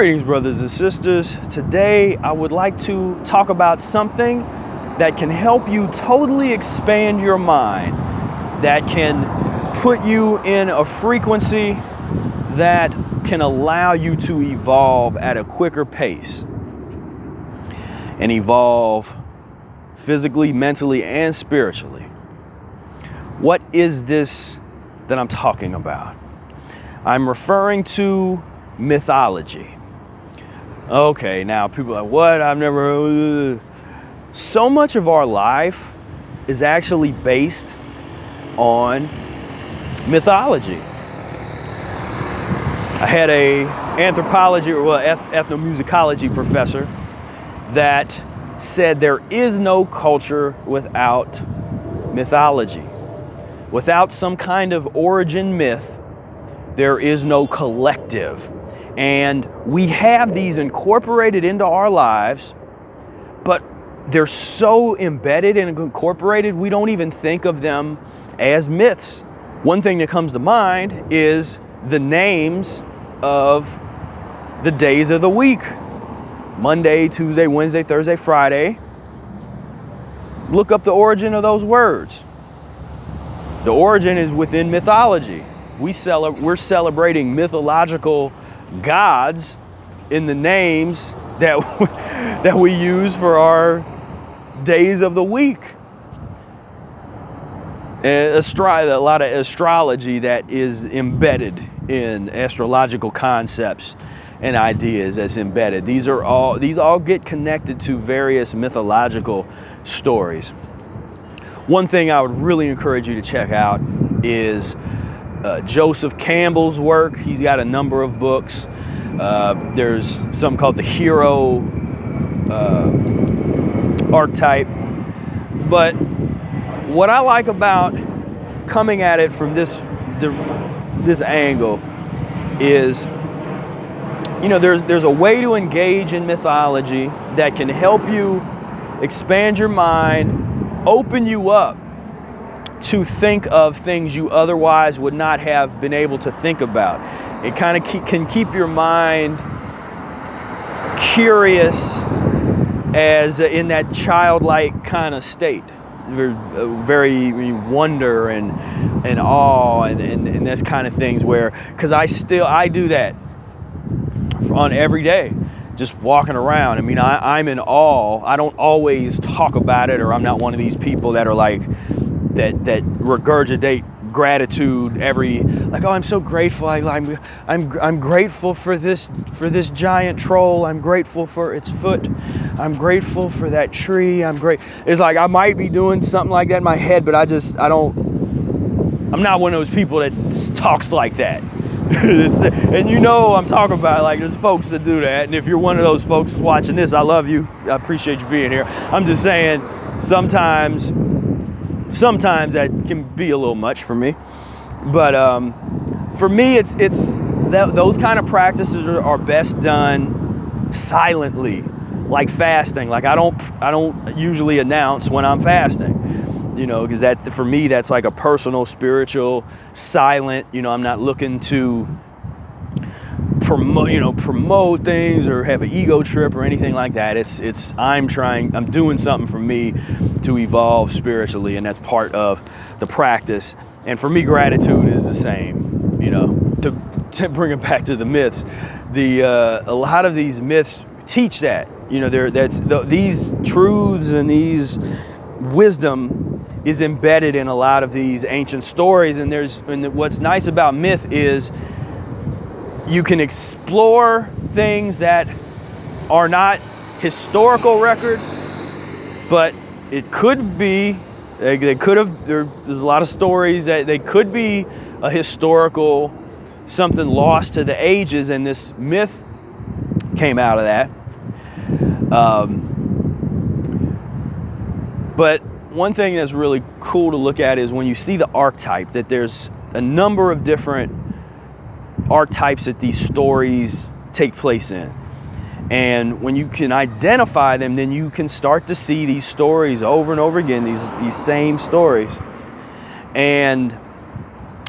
Greetings, brothers and sisters. Today I would like to talk about something that can help you totally expand your mind, that can put you in a frequency that can allow you to evolve at a quicker pace and evolve physically, mentally, and spiritually. What is this that I'm talking about? I'm referring to mythology. Okay, now people are like, what? I've never heard. So much of our life is actually based on mythology. I had a anthropology or ethnomusicology professor that said there is no culture without mythology. Without some kind of origin myth, there is no collective. And we have these incorporated into our lives, but they're so embedded and incorporated, we don't even think of them as myths. One thing that comes to mind is the names of the days of the week. Monday, Tuesday, Wednesday, Thursday, Friday. Look up the origin of those words. The origin is within mythology. We're celebrating mythological gods in the names that we use for our days of the week. A lot of astrology that is embedded in astrological concepts and ideas that's embedded. These all get connected to various mythological stories. One thing I would really encourage you to check out is Joseph Campbell's work. He's got a number of books. There's something called the hero archetype. But what I like about coming at it from this angle is, you know, there's a way to engage in mythology that can help you expand your mind, open you up to think of things you otherwise would not have been able to think about. It kind of can keep your mind curious, as in that childlike kind of state. Very wonder and awe and this kind of things, where, because I do that on every day, just walking around. I mean, I'm in awe. I don't always talk about it, or I'm not one of these people that are like that regurgitate gratitude like, oh, I'm so grateful. I'm grateful for this giant troll. I'm grateful for its foot. I'm grateful for that tree. It's like I might be doing something like that in my head, but I'm not one of those people that talks like that. And you know I'm talking about, like, there's folks that do that. And if you're one of those folks watching this, I love you. I appreciate you being here. I'm just saying, sometimes that can be a little much for me. But for me, it's those kind of practices are best done silently, like fasting. Like I don't usually announce when I'm fasting, you know, because that, for me, that's like a personal, spiritual, silent. You know, I'm not looking to promote things or have an ego trip or anything like that. I'm doing something for me to evolve spiritually, and that's part of the practice. And for me, gratitude is the same. You know, to bring it back to the myths, a lot of these myths teach that. You know, these truths and these wisdom is embedded in a lot of these ancient stories. And what's nice about myth is you can explore things that are not historical record, but it could be, there's a lot of stories that they could be a historical, something lost to the ages, and this myth came out of that. But one thing that's really cool to look at is when you see the archetype, that there's a number of different archetypes that these stories take place in. And when you can identify them, then you can start to see these stories over and over again, these same stories. And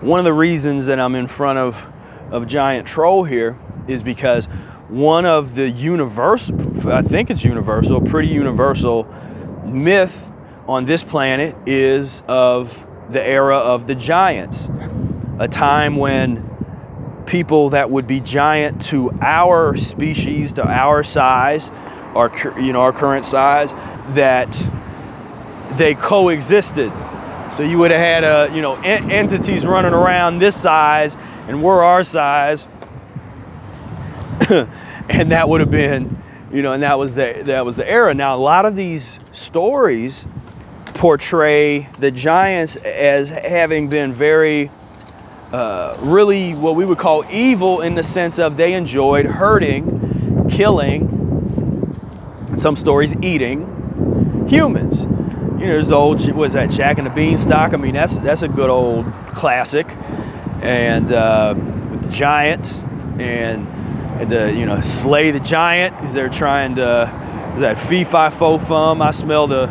one of the reasons that I'm in front of Giant Troll here is because one of the universal, I think it's universal, pretty universal myth on this planet is of the era of the giants, a time when people that would be giant to our species, to our size, our current size, that they coexisted. So you would have had entities running around this size, and we're our size, and that would have been, and that was the era. Now a lot of these stories portray the giants as having been very really what we would call evil, in the sense of they enjoyed hurting, killing, some stories eating humans. There's the old, what is that, Jack and the Beanstalk? I mean, that's a good old classic. And with the giants and the slay the giant, because they're trying to, is that fee fi fo fum? I smell the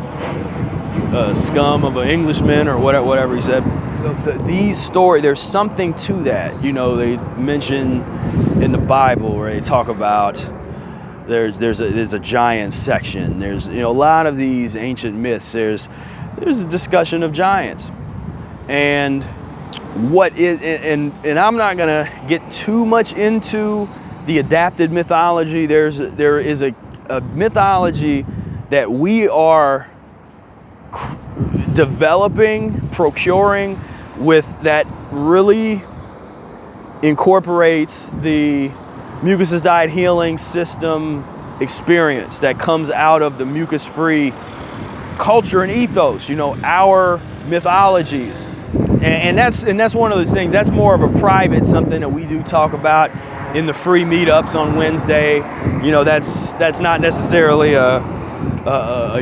scum of an Englishman, or whatever he said. These stories, there's something to that. They mention in the Bible where they talk about there's a giant section. There's a lot of these ancient myths. There's a discussion of giants, and and I'm not gonna get too much into the adapted mythology. There is a mythology that we are developing, procuring, with that really incorporates the Mucusless Diet Healing System experience that comes out of the mucus-free culture and ethos, our mythologies. And that's one of those things. That's more of a private, something that we do talk about in the free meetups on Wednesday. That's not necessarily a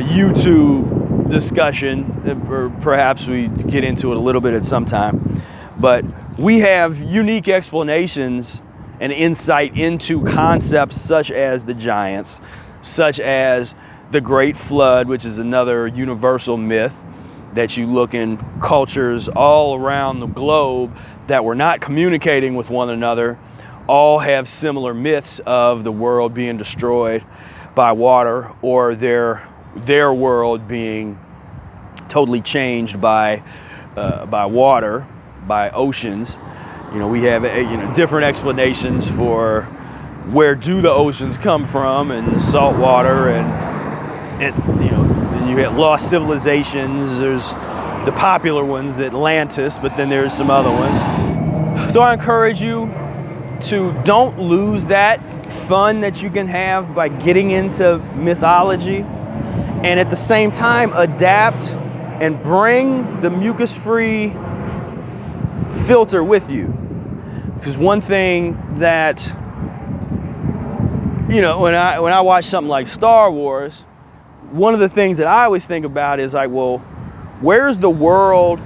YouTube discussion, or perhaps we get into it a little bit at some time. But we have unique explanations and insight into concepts such as the giants, such as the Great Flood, which is another universal myth that you look in cultures all around the globe that were not communicating with one another, all have similar myths of the world being destroyed by water, or their world being totally changed by water, by oceans. We have different explanations for where do the oceans come from, and the salt water, and you get lost civilizations. There's the popular ones, Atlantis, but then there's some other ones. So I encourage you to don't lose that fun that you can have by getting into mythology, and at the same time adapt and bring the mucus-free filter with you. Because one thing that, when I watch something like Star Wars, one of the things that I always think about is like, well, where's the world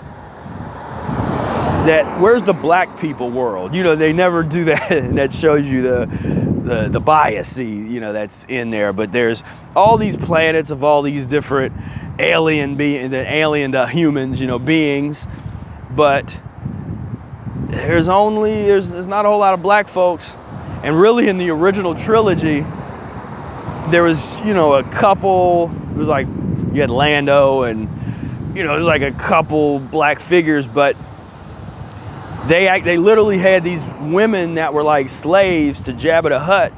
where's the black people world? They never do that, and that shows you the bias, that's in there. But there's all these planets of all these different alien to humans, beings, but there's not a whole lot of black folks. And really, in the original trilogy, there was a couple. It was like you had Lando, and there's like a couple black figures, but they literally had these women that were like slaves to Jabba the Hutt,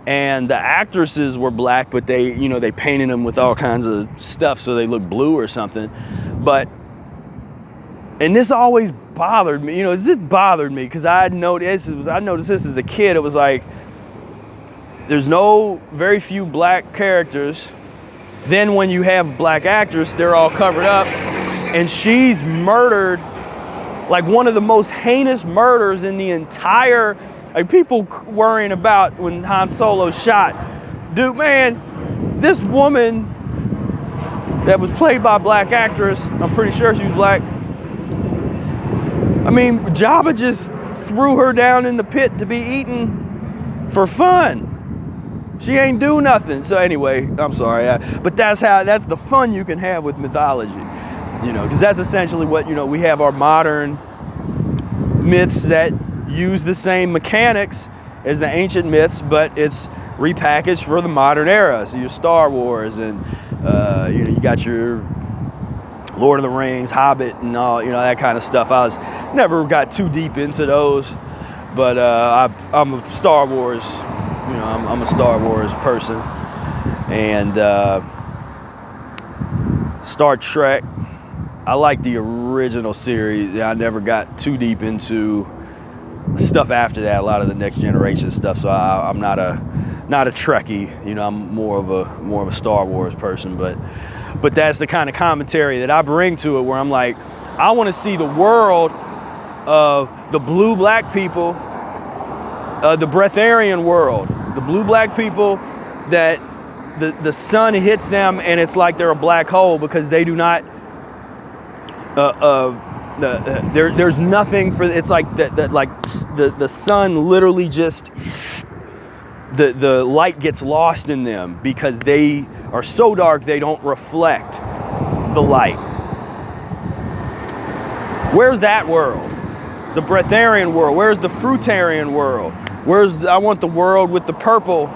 and the actresses were black, but they painted them with all kinds of stuff so they looked blue or something. And this always bothered me, it just bothered me, because I noticed this as a kid. It was like, there's very few black characters. Then when you have a black actress, they're all covered up, and she's murdered, like one of the most heinous murders in the entire, like people worrying about when Han Solo shot. Dude, man, this woman that was played by a black actress, I'm pretty sure she was black. I mean, Jabba just threw her down in the pit to be eaten for fun. She ain't do nothing. So anyway, I'm sorry, but that's the fun you can have with mythology, because that's essentially what, we have our modern myths that use the same mechanics as the ancient myths, but it's repackaged for the modern era. So your Star Wars and you got your Lord of the Rings, Hobbit, and all that kind of stuff. I never got too deep into those, but I'm a Star Wars. I'm a Star Wars person, and Star Trek. I like the original series. I never got too deep into stuff after that. A lot of the next generation stuff. So I'm not a Trekkie. I'm more of a Star Wars person. But that's the kind of commentary that I bring to it, where I'm like, I want to see the world of the blue-black people, the breatharian world, the blue-black people that the sun hits them and it's like they're a black hole because they do not. There's nothing for. It's like that. Like the sun literally just. The light gets lost in them because they are so dark they don't reflect the light. Where's that world? The breatharian world. Where's the fruitarian world? I want the world with the purple.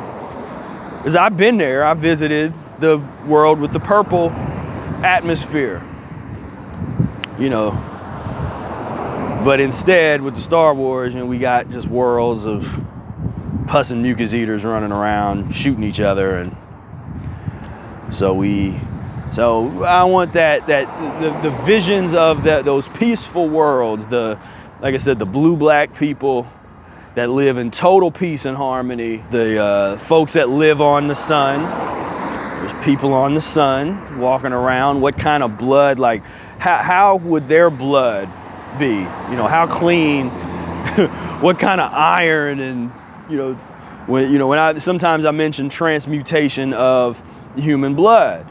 Because I've been there. I visited the world with the purple atmosphere. But instead with the Star Wars, we got just worlds of pus and mucus eaters running around shooting each other, and so I want the visions of those peaceful worlds, like I said, the blue-black people that live in total peace and harmony, the folks that live on the sun. There's people on the sun walking around. What kind of blood, like how would their blood be? How clean? What kind of iron? And when sometimes I mention transmutation of human blood.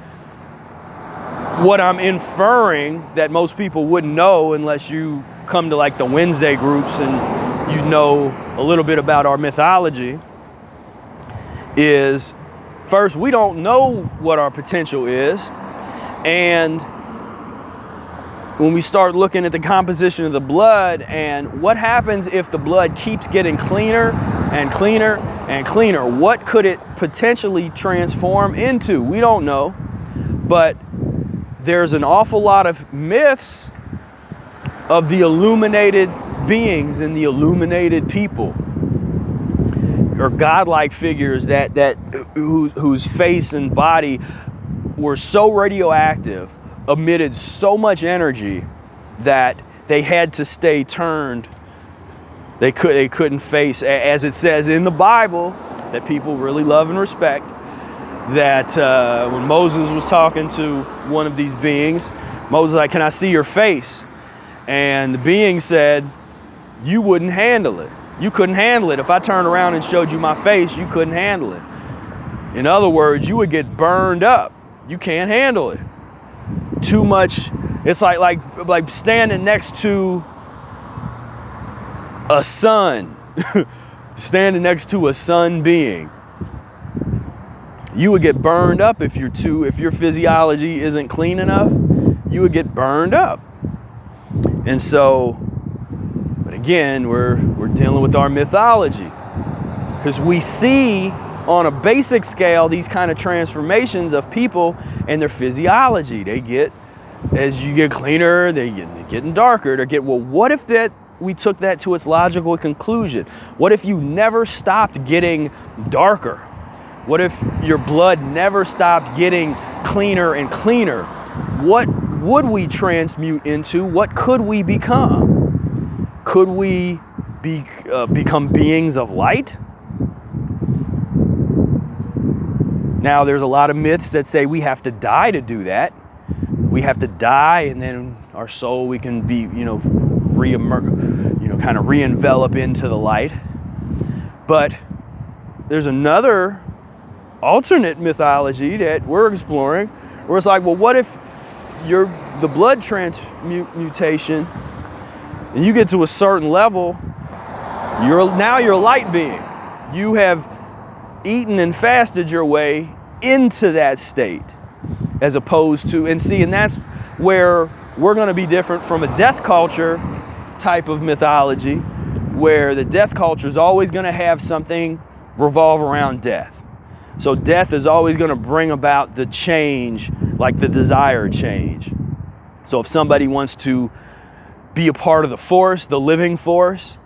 What I'm inferring that most people wouldn't know unless you come to like the Wednesday groups and a little bit about our mythology is, first, we don't know what our potential is, and when we start looking at the composition of the blood and what happens if the blood keeps getting cleaner and cleaner and cleaner, what could it potentially transform into? We don't know, but there's an awful lot of myths of the illuminated beings and the illuminated people, or godlike figures whose face and body were so radioactive, emitted so much energy that they had to stay turned. They couldn't face, as it says in the Bible, that people really love and respect, that when Moses was talking to one of these beings, Moses was like, "Can I see your face?" And the being said, "You wouldn't handle it. You couldn't handle it. If I turned around and showed you my face, you couldn't handle it. In other words, you would get burned up. You can't handle it. Too much." It's like standing next to a sun, standing next to a sun being. You would get burned up if your physiology isn't clean enough. You would get burned up. And so, but again, we're dealing with our mythology, because we see on a basic scale these kind of transformations of people and their physiology. They get, as you get cleaner, they're getting darker. Well, what if we took that to its logical conclusion? What if you never stopped getting darker? What if your blood never stopped getting cleaner and cleaner? What would we transmute into? What could we become? Could we become beings of light? Now, there's a lot of myths that say we have to die to do that. We have to die, and then our soul, we can be, kind of re-envelop into the light. But there's another alternate mythology that we're exploring, where it's like, well, what if the blood transmutation, and you get to a certain level, you're a light being. You have eaten and fasted your way into that state, as opposed to, and that's where we're going to be different from a death culture type of mythology, where the death culture is always going to have something revolve around death. So death is always going to bring about the change, like the desired change. So if somebody wants to be a part of the force, the living force,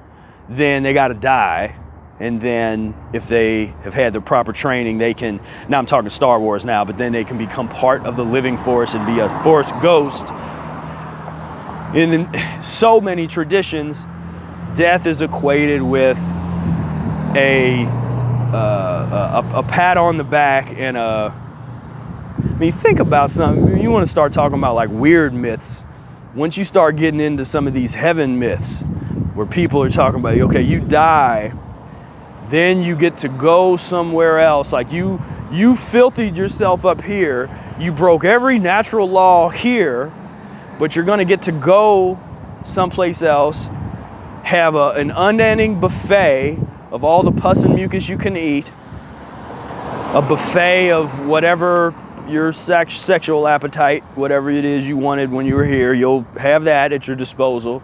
then they got to die. And then if they have had the proper training, they can, now I'm talking Star Wars now, but then they can become part of the living force and be a force ghost. In so many traditions, death is equated with a pat on the back and I mean, think about something. You want to start talking about like weird myths. Once you start getting into some of these heaven myths where people are talking about, okay, you die, then you get to go somewhere else. Like you filthied yourself up here. You broke every natural law here, but you're going to get to go someplace else, have an unending buffet of all the pus and mucus you can eat, a buffet of whatever your sexual appetite, whatever it is you wanted when you were here, you'll have that at your disposal.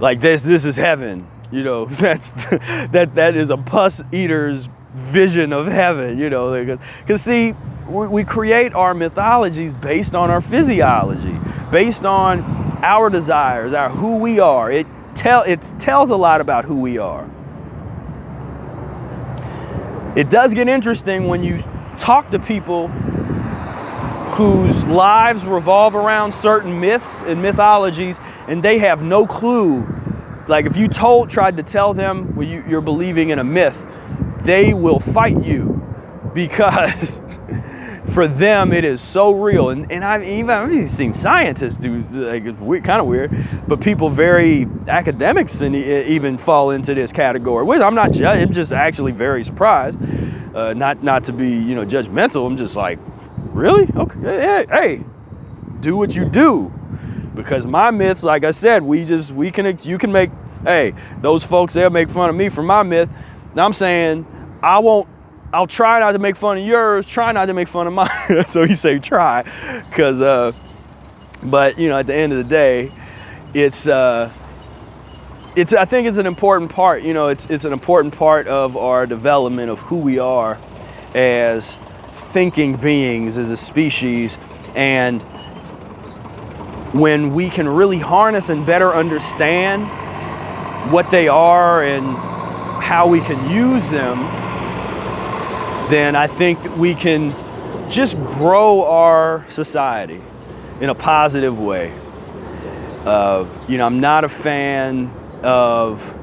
Like this is heaven. You know, that is a pus eater's vision of heaven, you know, because see, we create our mythologies based on our physiology, based on our desires, who we are. It tells a lot about who we are. It does get interesting when you talk to people whose lives revolve around certain myths and mythologies, and they have no clue. Like if you tried to tell them you're believing in a myth, they will fight you because for them it is so real. And I've even seen scientists do, like, it's kind of weird, but people academics and even fall into this category. Which I'm I'm just actually very surprised. Not to be, you know, judgmental. I'm just like, really? Okay, hey, do what you do. Because my myths, like I said, you can make, hey, those folks, they'll make fun of me for my myth. Now I'm saying, I'll try not to make fun of yours, try not to make fun of mine. So you say try, but you know, at the end of the day, I think it's an important part, you know, it's an important part of our development of who we are as thinking beings, as a species. And when we can really harness and better understand what they are and how we can use them, then I think that we can just grow our society in a positive way. You know, I'm not a fan of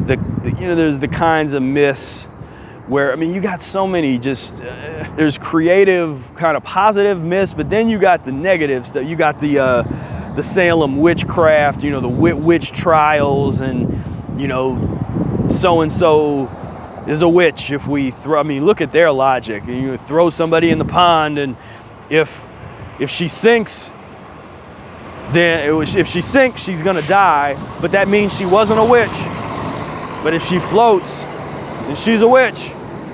there's the kinds of myths where, I mean, you got so many there's creative kind of positive myths, but then you got the negative stuff. You got the Salem witchcraft, you know, the witch trials, and, you know, so-and-so is a witch if we throw, I mean, look at their logic. You throw somebody in the pond, and if she sinks, if she sinks, she's gonna die, but that means she wasn't a witch. But if she floats, then she's a witch,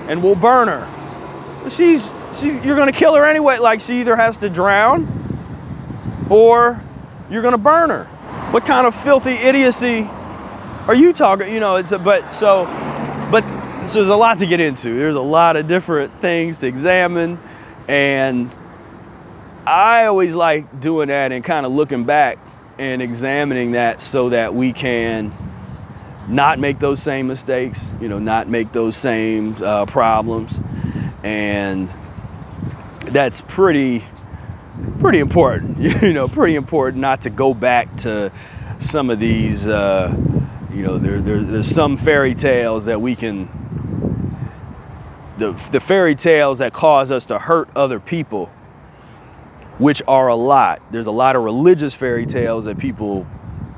and we'll burn her. You're gonna kill her anyway. Like, she either has to drown, or you're gonna burn her. What kind of filthy idiocy are you talking? You know, so there's a lot to get into. There's a lot of different things to examine, and I always like doing that and kind of looking back and examining that so that we can not make those same mistakes, you know, not make those same problems. And that's pretty important, you know, pretty important not to go back to some of these, you know, there's some fairy tales that we can, the fairy tales that cause us to hurt other people, which are a lot. There's a lot of religious fairy tales that people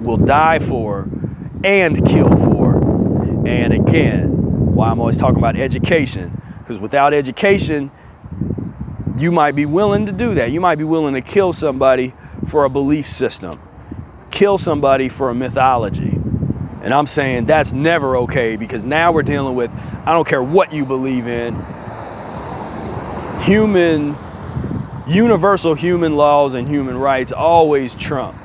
will die for and kill for. And again, why I'm always talking about education, because without education, you might be willing to do that. You might be willing to kill somebody for a belief system, kill somebody for a mythology. And I'm saying that's never okay, because now we're dealing with, I don't care what you believe in, universal human laws and human rights always trump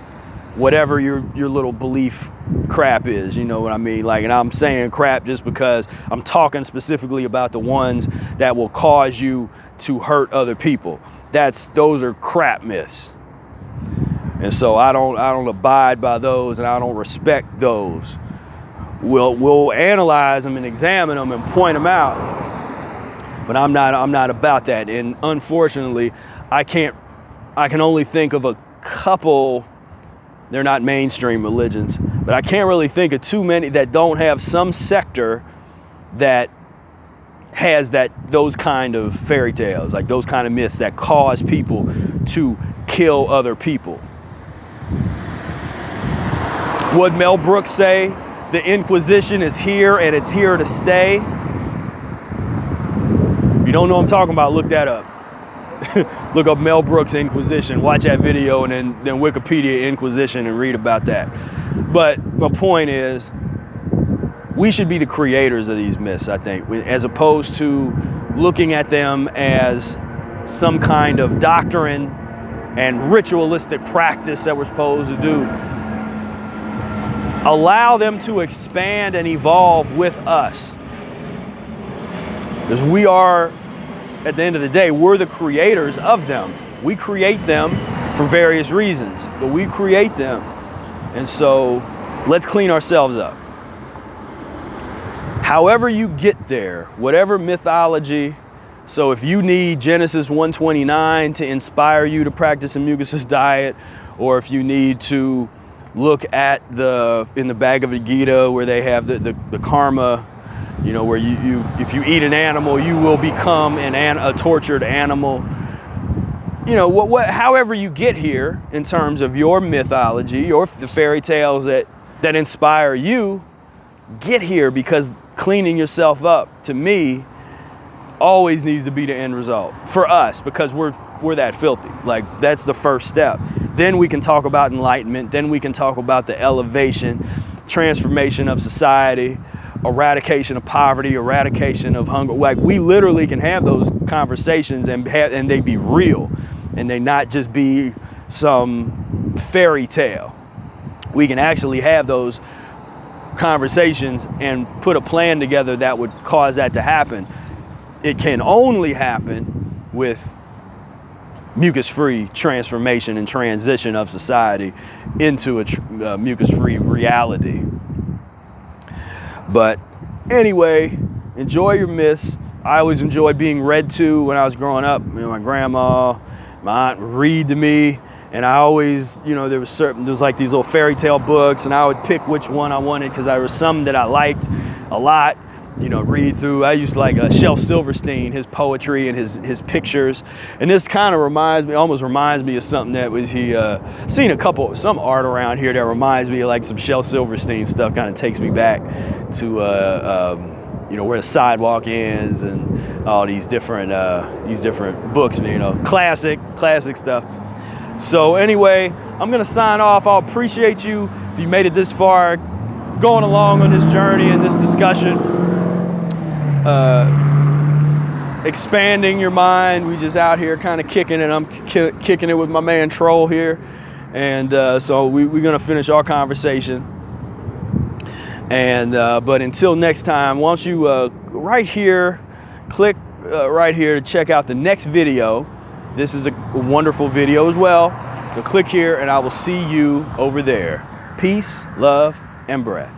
whatever your little belief crap is, you know what I mean? Like, and I'm saying crap just because I'm talking specifically about the ones that will cause you to hurt other people. Those are crap myths. And so I don't abide by those, and I don't respect those. We'll analyze them and examine them and point them out, but I'm not about that. And unfortunately, I can only think of a couple. They're not mainstream religions, but I can't really think of too many that don't have some sector that has those kind of fairy tales, like those kind of myths that cause people to kill other people. What Mel Brooks say? The Inquisition is here and it's here to stay. If you don't know what I'm talking about, look that up. Look up Mel Brooks Inquisition, watch that video, and then Wikipedia Inquisition and read about that. But my point is, we should be the creators of these myths, I think, as opposed to looking at them as some kind of doctrine and ritualistic practice that we're supposed to do. Allow them to expand and evolve with us. Because we are, at the end of the day, we're the creators of them. We create them for various reasons, but we create them. And so let's clean ourselves up. However you get there, whatever mythology. So if you need Genesis 1:29 to inspire you to practice a mucusless diet, or if you need to look at in the Bhagavad Gita where they have the karma, you know, where if you eat an animal, you will become a tortured animal. You know, however you get here in terms of your mythology or the fairy tales that inspire you, get here, because cleaning yourself up, to me, always needs to be the end result for us, because we're that filthy. Like, that's the first step. Then we can talk about enlightenment. Then we can talk about the elevation, transformation of society, eradication of poverty, eradication of hunger. Like, we literally can have those conversations and they be real, and they not just be some fairy tale. We can actually have those conversations and put a plan together that would cause that to happen. It can only happen with mucus-free transformation and transition of society into a mucus-free reality. But anyway, enjoy your myths. I always enjoyed being read to when I was growing up. You know, my grandma, my aunt would read to me, and I always, you know, there was like these little fairy tale books, and I would pick which one I wanted because there was some that I liked a lot. You know, read through. I used to like Shel Silverstein, his poetry and his pictures. And this kind of almost reminds me of something that was I've seen some art around here that reminds me of like some Shel Silverstein stuff. Kind of takes me back to you know, where the sidewalk ends and all these different books. You know, classic stuff. So anyway, I'm gonna sign off. I'll appreciate you if you made it this far, going along on this journey and this discussion. Expanding your mind. We just out here kind of kicking it. I'm kicking it with my man Troll here, and so we're gonna finish our conversation. And but until next time, why don't you right here, click right here to check out the next video. This is a wonderful video as well. So click here, and I will see you over there. Peace, love, and breath.